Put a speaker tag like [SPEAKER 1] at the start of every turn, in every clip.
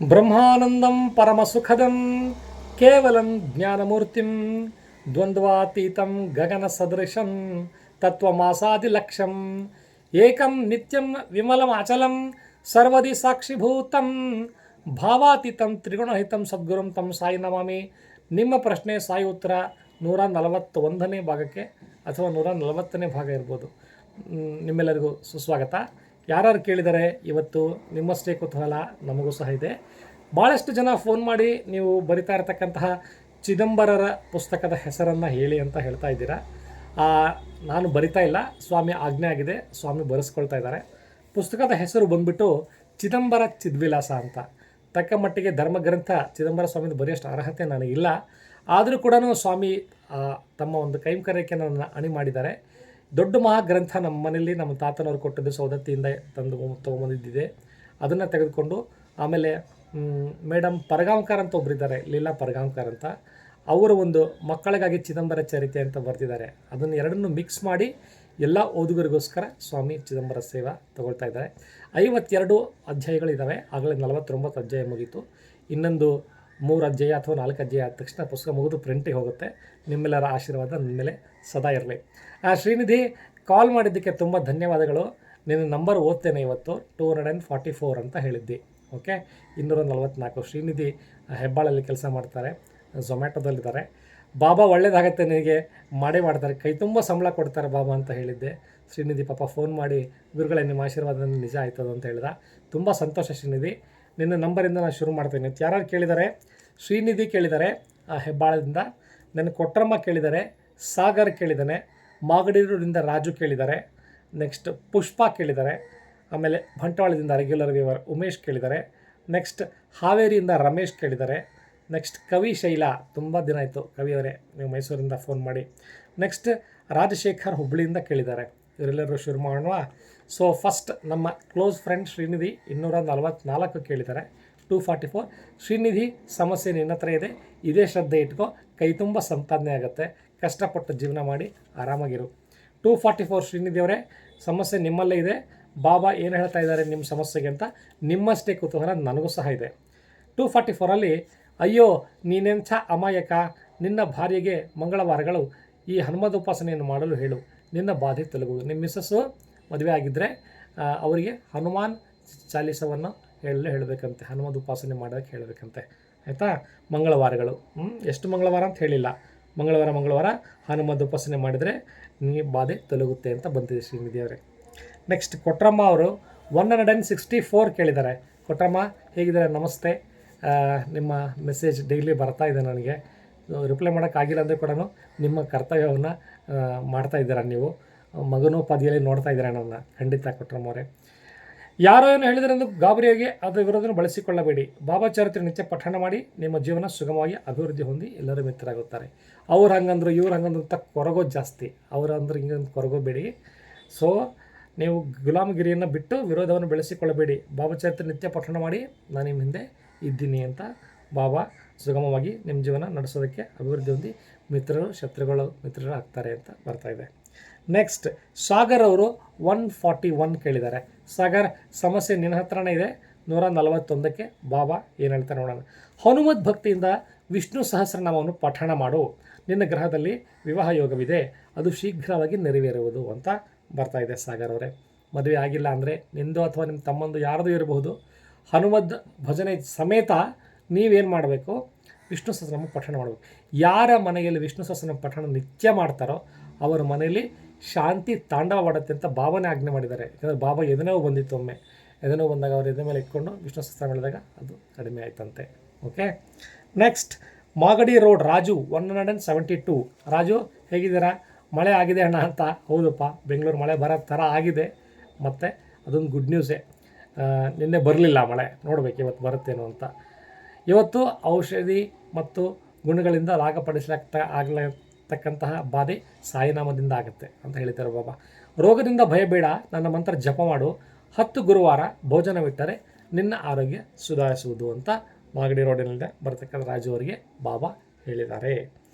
[SPEAKER 1] ಬ್ರಹ್ಮಾನಂದಂ ಪರಮಸುಖದಂ ಕೇವಲಂ ಜ್ಞಾನಮೂರ್ತಿಂ ದ್ವಂದ್ವಾತೀತಂ ಗಗನ ಸದೃಶಂ ತತ್ವಮಾಸಾದಿಲಕ್ಷ್ಯಂ ಏಕಂ ನಿತ್ಯಂ ವಿಮಲಂ ಅಚಲಂ ಸರ್ವದಿ ಸಾಕ್ಷಿಭೂತಂ ಭಾವಾತೀತಂ ತ್ರಿಗುಣಹಿತಂ ಸದ್ಗುರುಂ ತಂ ಸಾಯಿ ನಮಾಮಿ. ನಿಮ್ಮ ಪ್ರಶ್ನೆ ಸಾಯಿ ಉತ್ತರ 141ನೇ ಭಾಗಕ್ಕೆ ಅಥವಾ 140ನೇ ಭಾಗ ಇರ್ಬೋದು. ನಿಮ್ಮೆಲ್ಲರಿಗೂ ಸುಸ್ವಾಗತ. ಯಾರು ಕೇಳಿದರೆ ಇವತ್ತು ನಿಮ್ಮಷ್ಟೇ ಕುತೂಹಲ ನಮಗೂ ಸಹ ಇದೆ. ಭಾಳಷ್ಟು ಜನ ಫೋನ್ ಮಾಡಿ ನೀವು ಬರಿತಾ ಇರತಕ್ಕಂತಹ ಚಿದಂಬರರ ಪುಸ್ತಕದ ಹೆಸರನ್ನು ಹೇಳಿ ಅಂತ ಹೇಳ್ತಾ ಇದ್ದೀರಾ. ನಾನು ಬರಿತಾ ಇಲ್ಲ, ಸ್ವಾಮಿ ಆಜ್ಞೆ ಆಗಿದೆ, ಸ್ವಾಮಿ ಬರೆಸ್ಕೊಳ್ತಾ ಇದ್ದಾರೆ. ಪುಸ್ತಕದ ಹೆಸರು ಬಂದ್ಬಿಟ್ಟು ಚಿದಂಬರ ಚಿದ್ವಿಲಾಸ ಅಂತ. ತಕ್ಕ ಮಟ್ಟಿಗೆ ಧರ್ಮಗ್ರಂಥ ಚಿದಂಬರ ಸ್ವಾಮಿದು ಬರೆಯೋಷ್ಟು ಅರ್ಹತೆ ನನಗಿಲ್ಲ. ಆದರೂ ಕೂಡ ಸ್ವಾಮಿ ತಮ್ಮ ಒಂದು ಕೈಂಕರ್ಯಕ್ಕೆ ನನ್ನ ಅಣಿ ಮಾಡಿದ್ದಾರೆ. ದೊಡ್ಡ ಮಹಾಗ್ರಂಥ ನಮ್ಮ ಮನೆಯಲ್ಲಿ ನಮ್ಮ ತಾತನವ್ರು ಕೊಟ್ಟದ್ದು ಸೌದತ್ತಿಯಿಂದ ತೊಗೊಂಬಂದಿದ್ದಿದೆ. ಅದನ್ನು ತೆಗೆದುಕೊಂಡು ಆಮೇಲೆ ಮೇಡಮ್ ಪರಗಾಂವ್ಕರ್ ಅಂತ ಒಬ್ಬರಿದ್ದಾರೆ, ಲೀಲಾ ಪರಗಾಂವ್ಕರ್ ಅಂತ, ಅವರ ಒಂದು ಮಕ್ಕಳಿಗಾಗಿ ಚಿದಂಬರ ಚರಿತೆ ಅಂತ ಬರೆದಿದ್ದಾರೆ. ಅದನ್ನು ಎರಡನ್ನೂ ಮಿಕ್ಸ್ ಮಾಡಿ ಎಲ್ಲ ಓದುಗರಿಗೋಸ್ಕರ ಸ್ವಾಮಿ ಚಿದಂಬರ ಸೇವಾ ತಗೊಳ್ತಾ ಇದ್ದಾರೆ. 52 ಅಧ್ಯಾಯಗಳಿದ್ದಾವೆ. ಆಗಲೇ 49 ಅಧ್ಯಾಯ ಮುಗೀತು. ಇನ್ನೊಂದು 3 ಅಧ್ಯಾಯ ಅಥವಾ 4 ಅಧ್ಯಾಯ ಆದ ತಕ್ಷಣ ಪುಸ್ತಕ ಮುಗಿದು ಪ್ರಿಂಟಿಗೆ ಹೋಗುತ್ತೆ. ನಿಮ್ಮೆಲ್ಲರ ಆಶೀರ್ವಾದ ನನ್ನ ಮೇಲೆ ಸದಾ ಇರಲಿ. ಶ್ರೀನಿಧಿ, ಕಾಲ್ ಮಾಡಿದ್ದಕ್ಕೆ ತುಂಬ ಧನ್ಯವಾದಗಳು. ನಿನ್ನ ನಂಬರ್ ಓದ್ತೇನೆ ಇವತ್ತು. 244 ಅಂತ ಹೇಳಿದ್ದಿ. ಓಕೆ, 244. ಶ್ರೀನಿಧಿ ಹೆಬ್ಬಾಳಲ್ಲಿ ಕೆಲಸ ಮಾಡ್ತಾರೆ, ಝೊಮ್ಯಾಟೋದಲ್ಲಿದ್ದಾರೆ. ಬಾಬಾ ಒಳ್ಳೇದಾಗತ್ತೆ ನಿನಗೆ, ಮಾಡೇ ಮಾಡ್ತಾರೆ, ಕೈ ತುಂಬ ಸಂಬಳ ಕೊಡ್ತಾರೆ ಬಾಬಾ ಅಂತ ಹೇಳಿದ್ದೆ. ಶ್ರೀನಿಧಿ ಪಾಪ ಫೋನ್ ಮಾಡಿ ಗುರುಗಳೇ ನಿಮ್ಮ ಆಶೀರ್ವಾದ ನಿಜ ಆಯ್ತದ ಅಂತ ಹೇಳಿದ. ತುಂಬ ಸಂತೋಷ ಶ್ರೀನಿಧಿ. ನಿನ್ನ ನಂಬರಿಂದ ನಾನು ಶುರು ಮಾಡ್ತೇನೆ. ಯಾರು ಕೇಳಿದ್ದಾರೆ? ಶ್ರೀನಿಧಿ ಕೇಳಿದ್ದಾರೆ ಹೆಬ್ಬಾಳದಿಂದ, ನನ್ನ ಕೊಟ್ರಮ್ಮ ಕೇಳಿದ್ದಾರೆ, ಸಾಗರ್ ಕೇಳಿದ್ದಾನೆ, ಮಾಗಡೀರಿಂದ ರಾಜು ಕೇಳಿದ್ದಾರೆ, ನೆಕ್ಸ್ಟ್ ಪುಷ್ಪ ಕೇಳಿದ್ದಾರೆ, ಆಮೇಲೆ ಬಂಟ್ವಾಳದಿಂದ ರೆಗ್ಯುಲರ್ ವ್ಯೂವರ್ ಉಮೇಶ್ ಕೇಳಿದ್ದಾರೆ, ನೆಕ್ಸ್ಟ್ ಹಾವೇರಿಯಿಂದ ರಮೇಶ್ ಕೇಳಿದ್ದಾರೆ, ನೆಕ್ಸ್ಟ್ ಕವಿ ಶೈಲಾ, ತುಂಬ ದಿನ ಆಯಿತು ಕವಿಯವರೇ ನೀವು ಮೈಸೂರಿಂದ ಫೋನ್ ಮಾಡಿ, ನೆಕ್ಸ್ಟ್ ರಾಜಶೇಖರ್ ಹುಬ್ಬಳ್ಳಿಯಿಂದ ಕೇಳಿದ್ದಾರೆ. ಇವರೆಲ್ಲರೂ ಶುರು ಮಾಡೋಣ. ಸೊ ಫಸ್ಟ್ ನಮ್ಮ ಕ್ಲೋಸ್ ಫ್ರೆಂಡ್ ಶ್ರೀನಿಧಿ 244 ಕೇಳಿದ್ದಾರೆ. 244. ಶ್ರೀನಿಧಿ, ಸಮಸ್ಯೆ ನಿನ್ನ ಹತ್ರ ಇದೆ, ಇದೇ ಶ್ರದ್ಧೆ ಇಟ್ಕೋ, ಕೈ ತುಂಬ ಸಂಪಾದನೆ ಆಗುತ್ತೆ, ಕಷ್ಟಪಟ್ಟು ಜೀವನ ಮಾಡಿ ಆರಾಮಾಗಿರು. 244 ಶ್ರೀನಿಧಿಯವರೇ, ಸಮಸ್ಯೆ ನಿಮ್ಮಲ್ಲೇ ಇದೆ. ಬಾಬಾ ಏನು ಹೇಳ್ತಾ ಇದ್ದಾರೆ ನಿಮ್ಮ ಸಮಸ್ಯೆಗೆ ಅಂತ ನಿಮ್ಮಷ್ಟೇ ಕುತೂಹಲ ನನಗೂ ಸಹ ಇದೆ. 244ಅಲ್ಲಿ, ಅಯ್ಯೋ ನೀನೆಂಥ ಅಮಾಯಕ, ನಿನ್ನ ಭಾರ್ಯೆಗೆ ಮಂಗಳವಾರಗಳು ಈ ಹನುಮದ ಉಪಾಸನೆಯನ್ನು ಮಾಡಲು ಹೇಳು, ನಿನ್ನ ಬಾಧೆ ತೊಲಗುವುದು. ನಿಮ್ಮ ಮಿಸ್ಸಸ್ಸು ಮದುವೆ ಆಗಿದ್ದರೆ ಅವರಿಗೆ ಹನುಮಾನ್ ಚಾಲೀಸವನ್ನು ಹೇಳಬೇಕಂತೆ, ಹನುಮದ ಉಪಾಸನೆ ಮಾಡೋದಕ್ಕೆ ಹೇಳಬೇಕಂತೆ, ಆಯಿತಾ? ಮಂಗಳವಾರಗಳು, ಎಷ್ಟು ಮಂಗಳವಾರ ಅಂತ ಹೇಳಿಲ್ಲ, ಮಂಗಳವಾರ ಹನುಮದ ಉಪಾಸನೆ ಮಾಡಿದರೆ ನಿಮಗೆ ಬಾಧೆ ತೊಲಗುತ್ತೆ ಅಂತ ಬಂದಿದೆ ಶ್ರೀನಿಧಿಯವರೇ. ನೆಕ್ಸ್ಟ್ ಕೊಟ್ರಮ್ಮ ಅವರು 164 ಕೇಳಿದ್ದಾರೆ. ಕೊಟ್ರಮ್ಮ ಹೇಗಿದ್ದಾರೆ? ನಮಸ್ತೆ. ನಿಮ್ಮ ಮೆಸೇಜ್ ಡೈಲಿ ಬರ್ತಾ ಇದೆ ನನಗೆ. ರಿಪ್ಲೈ ಮಾಡೋಕ್ಕಾಗಿಲ್ಲ ಅಂದರೆ ಕೂಡ ನಿಮ್ಮ ಕರ್ತವ್ಯವನ್ನು ಮಾಡ್ತಾ ಇದ್ದೀರಾ ನೀವು. ಮಗನೋಪಾದಿಯಲ್ಲಿ ನೋಡ್ತಾ ಇದ್ದೀರಾ ನನ್ನ. ಖಂಡಿತ ಕೊಟ್ರಮ್ಮ ಅವರೇ. ಯಾರೋ ಏನು ಹೇಳಿದರೆ ಎಂದು ಗಾಬರಿಯಾಗಿ ಅದರ ವಿರೋಧನ ಬಳಸಿಕೊಳ್ಳಬೇಡಿ. ಬಾಬಾ ಚರಿತ್ರೆ ನಿತ್ಯ ಪಠಣ ಮಾಡಿ ನಿಮ್ಮ ಜೀವನ ಸುಗಮವಾಗಿ ಅಭಿವೃದ್ಧಿ ಹೊಂದಿ ಎಲ್ಲರೂ ಮಿತ್ರರಾಗುತ್ತಾರೆ. ಅವ್ರು ಹಂಗಂದ್ರು ಇವ್ರು ಹಂಗಂದ್ರು ಅಂತ ಕೊರಗೋದು ಜಾಸ್ತಿ. ಅವ್ರು ಅಂದ್ರೆ ಹಿಂಗಂತ ಕೊರಗೋಬೇಡಿ. ಸೊ ನೀವು ಗುಲಾಮಗಿರಿಯನ್ನು ಬಿಟ್ಟು ವಿರೋಧವನ್ನು ಬೆಳೆಸಿಕೊಳ್ಳಬೇಡಿ. ಬಾಬಾ ಚರಿತ್ರೆ ನಿತ್ಯ ಪಠಣ ಮಾಡಿ ನಾನು ನಿಮ್ಮ ಹಿಂದೆ ಇದ್ದೀನಿ ಅಂತ ಬಾಬಾ ಸುಗಮವಾಗಿ ನಿಮ್ಮ ಜೀವನ ನಡೆಸೋದಕ್ಕೆ ಅಭಿವೃದ್ಧಿ ಹೊಂದಿ ಮಿತ್ರರು ಆಗ್ತಾರೆ ಅಂತ ಬರ್ತಾಯಿದೆ. ನೆಕ್ಸ್ಟ್ ಸಾಗರ್ ಅವರು 141 ಕೇಳಿದ್ದಾರೆ. ಸಾಗರ್, ಸಮಸ್ಯೆ ನಿನ್ನ ಹತ್ರನೇ ಇದೆ. 141ಕ್ಕೆ ಬಾಬಾ ಏನು ಹೇಳ್ತಾರೆ ನೋಡೋಣ. ಹನುಮದ್ ಭಕ್ತಿಯಿಂದ ವಿಷ್ಣು ಸಹಸ್ರನಾಮವನ್ನು ಪಠಣ ಮಾಡು, ನಿನ್ನ ಗ್ರಹದಲ್ಲಿ ವಿವಾಹ ಯೋಗವಿದೆ, ಅದು ಶೀಘ್ರವಾಗಿ ನೆರವೇರುವುದು ಅಂತ ಬರ್ತಾಯಿದೆ. ಸಾಗರ್ ಅವರೇ, ಮದುವೆ ಆಗಿಲ್ಲ ಅಂದರೆ ನಿಂದು ಅಥವಾ ನಿಮ್ಮ ತಮ್ಮಂದು ಯಾರದು ಇರಬಹುದು, ಹನುಮದ್ ಭಜನೆ ಸಮೇತ ನೀವೇನು ಮಾಡಬೇಕು? ವಿಷ್ಣು ಸಹಸ್ರನಾಮ ಪಠಣ ಮಾಡಬೇಕು. ಯಾರ ಮನೆಯಲ್ಲಿ ವಿಷ್ಣು ಸಹಸ್ರನಾಮ ಪಠಣ ನಿತ್ಯ ಮಾಡ್ತಾರೋ ಅವರ ಮನೆಯಲ್ಲಿ ಶಾಂತಿ ತಾಂಡವವಾಡುತ್ತೆ ಅಂತ ಬಾಬಾನೇ ಆಜ್ಞೆ ಮಾಡಿದ್ದಾರೆ. ಯಾಕಂದರೆ ಬಾಬಾ ಎದೆನೋವು ಬಂದಿತ್ತು ಒಮ್ಮೆ. ಎದೆನೋವು ಬಂದಾಗ ಅವರು ಎದೆ ಮೇಲೆ ಇಟ್ಕೊಂಡು ವಿಷ್ಣು ಸಹಸ್ರ ಹೇಳಿದಾಗ ಅದು ಕಡಿಮೆ ಆಯ್ತಂತೆ. Okay, next Magadi road Raju 172. Raju ಹೇಗಿದ್ದೀರಾ? ಮಳೆ ಆಗಿದೆ ಅಣ್ಣ ಅಂತ. ಹೌದಪ್ಪ, ಬೆಂಗಳೂರು ಮಳೆ ಬರೋ ಥರ ಆಗಿದೆ. ಮತ್ತು ಅದೊಂದು ಗುಡ್ ನ್ಯೂಸೇ. ನಿನ್ನೆ ಬರಲಿಲ್ಲ ಮಳೆ, ನೋಡಬೇಕು ಇವತ್ತು ಬರುತ್ತೇನೋ ಅಂತ. ಇವತ್ತು ಔಷಧಿ ಮತ್ತು ಗುಣಗಳಿಂದ ಆಗತಕ್ಕಂತಹ ಬಾಧೆ ಸಾಯಿನಾಮದಿಂದ ಆಗುತ್ತೆ ಅಂತ ಹೇಳ್ತಾರೆ ಬಾಬಾ. ರೋಗದಿಂದ ಭಯಬೇಡ, ನನ್ನ ಮಂತ್ರ ಜಪ ಮಾಡು, 10 ಗುರುವಾರ ಭೋಜನವಿಟ್ಟರೆ ನಿನ್ನ ಆರೋಗ್ಯ ಸುಧಾರಿಸುವುದು ಅಂತ ಮಾಗಡಿ ರೋಡಿನಿಂದ ಬರ್ತಕ್ಕಂಥ ರಾಜು ಅವರಿಗೆ ಬಾಬಾ ಹೇಳಿದ್ದಾರೆ.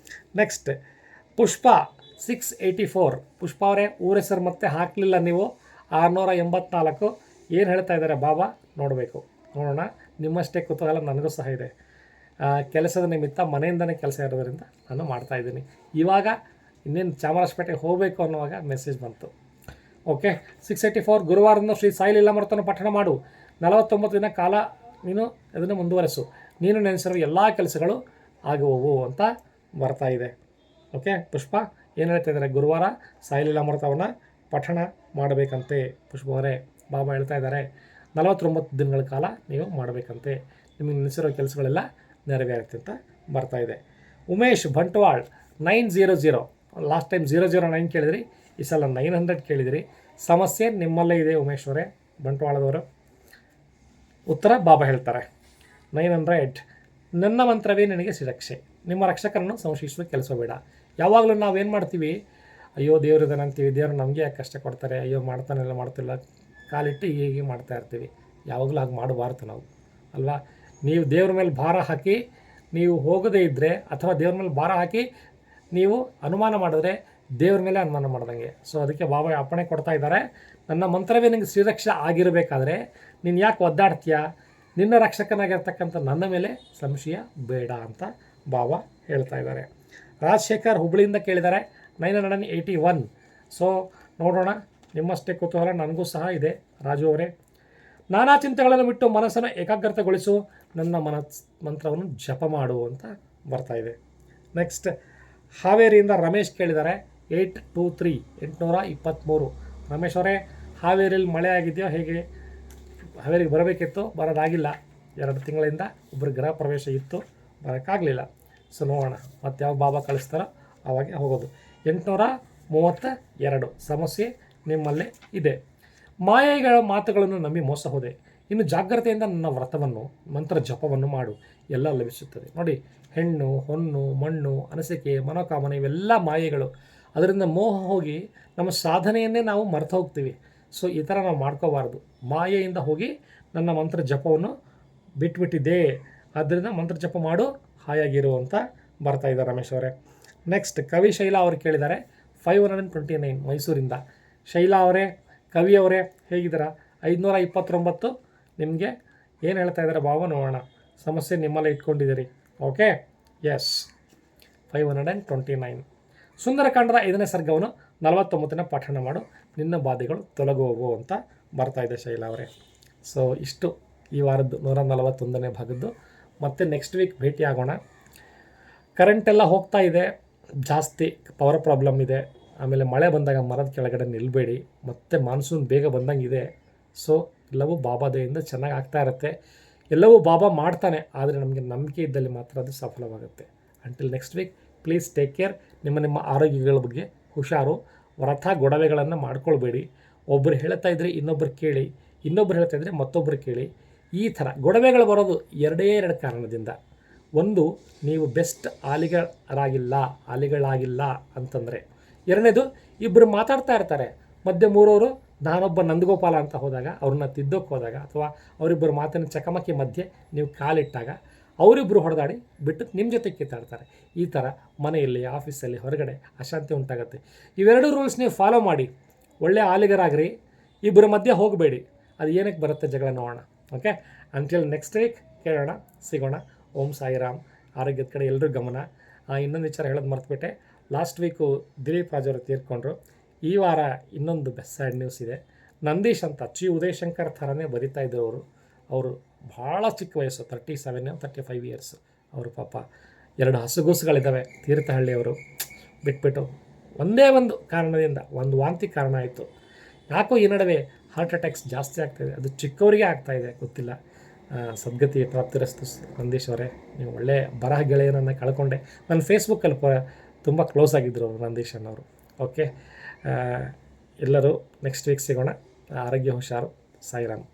[SPEAKER 1] ನೆಕ್ಸ್ಟ್ ಪುಷ್ಪ 684. ಪುಷ್ಪ ಅವರೇ, ಊರ ಹೆಸರು ಮತ್ತೆ ಹಾಕಲಿಲ್ಲ ನೀವು. 684 ಏನು ಹೇಳ್ತಾ ಇದ್ದಾರೆ ಬಾಬಾ ನೋಡಬೇಕು. ನೋಡೋಣ. ನಿಮ್ಮಷ್ಟೇ ಕುತೂಹಲ ನನಗೂ ಸಹ ಇದೆ. ಕೆಲಸದ ನಿಮಿತ್ತ ಮನೆಯಿಂದನೇ ಕೆಲಸ ಇರೋದರಿಂದ ನಾನು ಮಾಡ್ತಾಯಿದ್ದೀನಿ. ಇವಾಗ ಇನ್ನೇನು ಚಾಮರಾಜಪೇಟೆಗೆ ಹೋಗಬೇಕು ಅನ್ನುವಾಗ ಮೆಸೇಜ್ ಬಂತು. ಓಕೆ, 684 ಗುರುವಾರದಿಂದ ಶ್ರೀ ಸಾಯಿ ಲೀಲಾಮೃತವನ್ನು ಪಠಣ ಮಾಡು. 49 ದಿನ ಕಾಲ ನೀನು ಅದನ್ನು ಮುಂದುವರೆಸು. ನೀನು ನೆನೆಸಿರುವ ಎಲ್ಲ ಕೆಲಸಗಳು ಆಗುವವು ಅಂತ ಬರ್ತಾ ಇದೆ. ಓಕೆ, ಪುಷ್ಪ ಏನು ಹೇಳ್ತಾ ಇದ್ದಾರೆ? ಗುರುವಾರ ಸಾಯಿ ಲೀಲಾಮೃತವನ್ನು ಪಠಣ ಮಾಡಬೇಕಂತೆ. ಪುಷ್ಪ ಅವರೇ, ಬಾಬಾ ಹೇಳ್ತಾ ಇದ್ದಾರೆ 49 ದಿನಗಳ ಕಾಲ ನೀವು ಮಾಡಬೇಕಂತೆ. ನಿಮಗೆ ನೆನೆಸಿರೋ ಕೆಲಸಗಳೆಲ್ಲ ನೆರವೇರುತ್ತೆ ಅಂತ ಬರ್ತಾ ಇದೆ. ಉಮೇಶ್ ಬಂಟ್ವಾಳ್ 900, ಲಾಸ್ಟ್ ಟೈಮ್ 009 ಕೇಳಿದ್ರಿ, ಈ ಸಲ 900 ಕೇಳಿದಿರಿ. ಸಮಸ್ಯೆ ನಿಮ್ಮಲ್ಲೇ ಇದೆ ಉಮೇಶ್ ಅವರೇ, ಬಂಟ್ವಾಳದವರು. ಉತ್ತರ ಬಾಬಾ ಹೇಳ್ತಾರೆ 900. ನನ್ನ ಮಂತ್ರವೇ ನಿನಗೆ ಸುರಕ್ಷೆ, ನಿಮ್ಮ ರಕ್ಷಕರನ್ನು ಸಂಶಯಿಸುವ ಕೆಲಸ ಬೇಡ. ಯಾವಾಗಲೂ ನಾವೇನು ಮಾಡ್ತೀವಿ, ಅಯ್ಯೋ ದೇವ್ರಿದ್ದಾನೆ ಅಂತೀವಿ, ದೇವರು ನಮಗೆ ಯಾಕೆ ಕಷ್ಟ ಕೊಡ್ತಾರೆ, ಅಯ್ಯೋ ಮಾಡ್ತಾನೆಲ್ಲ ಮಾಡ್ತಿಲ್ಲ, ಕಾಲಿಟ್ಟು ಹೀಗೆ ಮಾಡ್ತಾ ಇರ್ತೀವಿ. ಯಾವಾಗಲೂ ಹಾಗೆ ಮಾಡಬಾರ್ದು ನಾವು, ಅಲ್ವಾ? ನೀವು ದೇವ್ರ ಮೇಲೆ ಭಾರ ಹಾಕಿ ನೀವು ಹೋಗದೇ ಇದ್ದರೆ, ಅಥವಾ ದೇವ್ರ ಮೇಲೆ ಭಾರ ಹಾಕಿ ನೀವು ಅನುಮಾನ ಮಾಡಿದ್ರೆ ದೇವ್ರ ಮೇಲೆ ಅನುಮಾನ ಮಾಡ್ದಂಗೆ. ಸೊ ಅದಕ್ಕೆ ಬಾಬಾ ಅಪ್ಪಣೆ ಕೊಡ್ತಾ ಇದ್ದಾರೆ, ನನ್ನ ಮಂತ್ರವೇ ನಿನಗೆ ಶ್ರೀರಕ್ಷೆ ಆಗಿರಬೇಕಾದ್ರೆ ನೀನು ಯಾಕೆ ಒದ್ದಾಡ್ತೀಯಾ? ನಿನ್ನ ರಕ್ಷಕನಾಗಿರ್ತಕ್ಕಂಥ ನನ್ನ ಮೇಲೆ ಸಂಶಯ ಬೇಡ ಅಂತ ಬಾಬಾ ಹೇಳ್ತಾ ಇದ್ದಾರೆ. ರಾಜಶೇಖರ್ ಹುಬ್ಬಳ್ಳಿಯಿಂದ ಕೇಳಿದ್ದಾರೆ 981. ಸೊ ನೋಡೋಣ, ನಿಮ್ಮಷ್ಟೇ ಕುತೂಹಲ ನನಗೂ ಸಹ ಇದೆ ರಾಜು ಅವರೇ. ನಾನಾ ಚಿಂತೆಗಳನ್ನು ಬಿಟ್ಟು ಮನಸ್ಸನ್ನು ಏಕಾಗ್ರತೆಗೊಳಿಸು, ನನ್ನ ಮಂತ್ರವನ್ನು ಜಪ ಮಾಡು ಅಂತ ಬರ್ತಾ ಇದೆ. ನೆಕ್ಸ್ಟ್ ಹಾವೇರಿಯಿಂದ ರಮೇಶ್ ಕೇಳಿದ್ದಾರೆ 823, 823. ರಮೇಶ್ ಅವರೇ, ಹಾವೇರಿಯಲ್ಲಿ ಮಳೆ ಆಗಿದೆಯೋ ಹೇಗೆ? ಹಾವೇರಿಗೆ ಬರಬೇಕಿತ್ತು, ಬರೋದಾಗಿಲ್ಲ. 2 ತಿಂಗಳಿಂದ ಒಬ್ಬರು ಗೃಹ ಪ್ರವೇಶ ಇತ್ತು, ಬರೋಕ್ಕಾಗಲಿಲ್ಲ. ಸೊ ನೋಡೋಣ ಮತ್ತೆ ಯಾವ ಬಾಬಾ ಕಳಿಸ್ತಾರೋ ಆವಾಗೆ ಹೋಗೋದು. 832 ಸಮಸ್ಯೆ ನಿಮ್ಮಲ್ಲೇ ಇದೆ. ಮಾಯೆಗಳ ಮಾತುಗಳನ್ನು ನಂಬಿ ಮೋಸ ಹೋದೆ, ಇನ್ನು ಜಾಗ್ರತೆಯಿಂದ ನನ್ನ ವ್ರತವನ್ನು ಮಂತ್ರ ಜಪವನ್ನು ಮಾಡು, ಎಲ್ಲ ಲಭಿಸುತ್ತದೆ. ನೋಡಿ, ಹೆಣ್ಣು ಹೊನ್ನು ಮಣ್ಣು ಅನಿಸಿಕೆ ಮನೋಕಾಮನೆ ಇವೆಲ್ಲ ಮಾಯೆಗಳು. ಅದರಿಂದ ಮೋಹ ಹೋಗಿ ನಮ್ಮ ಸಾಧನೆಯನ್ನೇ ನಾವು ಮರೆತು ಹೋಗ್ತೀವಿ. ಸೊ ಈ ಥರ ನಾವು ಮಾಡ್ಕೋಬಾರ್ದು. ಮಾಯೆಯಿಂದ ಹೋಗಿ ನನ್ನ ಮಂತ್ರ ಜಪವನ್ನು ಬಿಟ್ಬಿಟ್ಟಿದ್ದೆ, ಆದ್ದರಿಂದ ಮಂತ್ರ ಜಪ ಮಾಡು, ಹಾಯಾಗಿರು ಅಂತ ಬರ್ತಾ ಇದ್ದಾರೆ ರಮೇಶ್ ಅವರೇ. ನೆಕ್ಸ್ಟ್ ಕವಿ ಶೈಲಾ ಅವರು ಕೇಳಿದ್ದಾರೆ 529 ಮೈಸೂರಿಂದ. ಶೈಲಾ ಅವರೇ, ಕವಿ ಅವರೇ, ಹೇಗಿದ್ದೀರಾ? 529 ನಿಮಗೆ ಏನು ಹೇಳ್ತಾ ಇದ್ದಾರೆ ಬಾಬಾ? ನೋಡೋಣ, ಸಮಸ್ಯೆ ನಿಮ್ಮಲ್ಲೇ ಇಟ್ಕೊಂಡಿದ್ದೀರಿ. Okay, S, 529. ಸುಂದರಕಾಂಡದ 5ನೇ ಸರ್ಗವನ್ನು 49ನೇ ಪಠಣ ಮಾಡು, ನಿನ್ನ ಬಾಧೆಗಳು ತೊಲಗುವವು ಅಂತ ಬರ್ತಾ ಇದೆ ಶೈಲಾ ಅವರೇ. ಸೊ ಇಷ್ಟು ಈ ವಾರದ್ದು 141ನೇ ಭಾಗದ್ದು. ಮತ್ತು ನೆಕ್ಸ್ಟ್ ವೀಕ್ ಭೇಟಿ ಆಗೋಣ. ಕರೆಂಟೆಲ್ಲ ಹೋಗ್ತಾ ಇದೆ, ಜಾಸ್ತಿ ಪವರ್ ಪ್ರಾಬ್ಲಮ್ ಇದೆ. ಆಮೇಲೆ ಮಳೆ ಬಂದಾಗ ಮರದ ಕೆಳಗಡೆ ನಿಲ್ಲಬೇಡಿ. ಮತ್ತು ಮಾನ್ಸೂನ್ ಬೇಗ ಬಂದಂಗಿದೆ. ಸೊ ಎಲ್ಲವೂ ಬಾಬಾದೆಯಿಂದ ಚೆನ್ನಾಗಿ ಆಗ್ತಾ ಇರುತ್ತೆ. ಎಲ್ಲವೂ ಬಾಬಾ ಮಾಡ್ತಾನೆ, ಆದರೆ ನಮಗೆ ನಂಬಿಕೆ ಇದ್ದಲ್ಲಿ ಮಾತ್ರ ಅದು ಸಫಲವಾಗುತ್ತೆ. Until next week, please take care. ನಿಮ್ಮ ಆರೋಗ್ಯಗಳ ಬಗ್ಗೆ ಹುಷಾರು. ವ್ರತ ಗೊಡವೆಗಳನ್ನು ಮಾಡ್ಕೊಳ್ಬೇಡಿ. ಒಬ್ಬರು ಹೇಳ್ತಾ ಇದ್ರೆ ಇನ್ನೊಬ್ಬರು ಕೇಳಿ, ಇನ್ನೊಬ್ಬರು ಹೇಳ್ತಾ ಇದ್ರೆ ಮತ್ತೊಬ್ಬರು ಕೇಳಿ. ಈ ಥರ ಗೊಡವೆಗಳು ಬರೋದು 2 ಕಾರಣದಿಂದ. ಒಂದು, ನೀವು ಬೆಸ್ಟ್ ಆಲಿಗಳಾಗಿಲ್ಲ ಅಂತಂದರೆ. 2ನೇದು, ಇಬ್ಬರು ಮಾತಾಡ್ತಾ ಇರ್ತಾರೆ, ಮಧ್ಯೆ ಮೂರವರು ನಾನೊಬ್ಬ ನಂದಗೋಪಾಲ ಅಂತ ಹೋದಾಗ, ಅವ್ರನ್ನ ತಿದ್ದೋಕ್ಕೆ ಹೋದಾಗ, ಅಥವಾ ಅವರಿಬ್ಬರು ಮಾತಿನ ಚಕಮಕಿ ಮಧ್ಯೆ ನೀವು ಕಾಲಿಟ್ಟಾಗ ಅವರಿಬ್ಬರು ಹೊಡೆದಾಡಿ ಬಿಟ್ಟು ನಿಮ್ಮ ಜೊತೆ ಕಿತ್ತಾಡ್ತಾರೆ. ಈ ಥರ ಮನೆಯಲ್ಲಿ, ಆಫೀಸಲ್ಲಿ, ಹೊರಗಡೆ ಅಶಾಂತಿ ಉಂಟಾಗುತ್ತೆ. ಇವೆರಡು ರೂಲ್ಸ್ ನೀವು ಫಾಲೋ ಮಾಡಿ, ಒಳ್ಳೆಯ ಆಲಿಗರಾಗ್ರಿ. ಇಬ್ಬರ ಮಧ್ಯೆ ಹೋಗಬೇಡಿ. ಅದು ಏನಕ್ಕೆ ಬರುತ್ತೆ ಜಗಳ ನೋಡೋಣ. ಓಕೆ, ಅಂಟಿಲ್ ನೆಕ್ಸ್ಟ್ ವೀಕ್ ಕೇಳೋಣ, ಸಿಗೋಣ. ಓಂ ಸಾಯಿರಾಮ್. ಆರೋಗ್ಯದ ಕಡೆ ಎಲ್ಲರೂ ಗಮನ. ಇನ್ನೊಂದು ವಿಚಾರ ಹೇಳೋದು ಮರ್ತುಬಿಟ್ಟೆ. ಲಾಸ್ಟ್ ವೀಕು ದಿಲೀಪ್ ರಾಜವರು ತೀರ್ಕೊಂಡ್ರು. ಈ ವಾರ ಇನ್ನೊಂದು ಬೆಸ್ಟ್ ಸ್ಯಾಡ್ ನ್ಯೂಸ್ ಇದೆ. ನಂದೀಶ್ ಅಂತ ಉದಯಶಂಕರ್ ಥರನೇ ಬರಿತಾ ಇದ್ರು ಅವರು ಭಾಳ ಚಿಕ್ಕ ವಯಸ್ಸು, 35 ಇಯರ್ಸ್. ಅವರು ಪಾಪ 2 ಹಸುಗೂಸುಗಳಿದ್ದಾವೆ. ತೀರ್ಥಹಳ್ಳಿಯವರು ಬಿಟ್ಬಿಟ್ಟು ಒಂದೇ ಒಂದು ಕಾರಣದಿಂದ, ಒಂದು ವಾಂತಿ ಕಾರಣ ಆಯಿತು. ಯಾಕೋ ಈ ನಡುವೆ ಹಾರ್ಟ್ ಅಟ್ಯಾಕ್ಸ್ ಜಾಸ್ತಿ ಆಗ್ತಾಯಿದೆ. ಅದು ಚಿಕ್ಕವರಿಗೆ ಆಗ್ತಾಯಿದೆ, ಗೊತ್ತಿಲ್ಲ. ಸದ್ಗತಿ ಪ್ರಾಪ್ತಿರಸ್ತು ನಂದೀಶ್ ಅವರೇ. ನೀವು ಒಳ್ಳೆಯ ಬರಹ ಗೆಳೆಯರನ್ನು ಕಳ್ಕೊಂಡೆ. ನನ್ನ ಫೇಸ್ಬುಕ್ಕಲ್ಲಿ ತುಂಬ ಕ್ಲೋಸ್ ಆಗಿದ್ದರು ಅವರು, ನಂದೀಶ್ ಅನ್ನೋರು. ಓಕೆ, ಎಲ್ಲರೂ ನೆಕ್ಸ್ಟ್ ವೀಕ್ ಸಿಗೋಣ. ಆರೋಗ್ಯ ಹುಷಾರು. ಸಾಯಿರಾಮ್.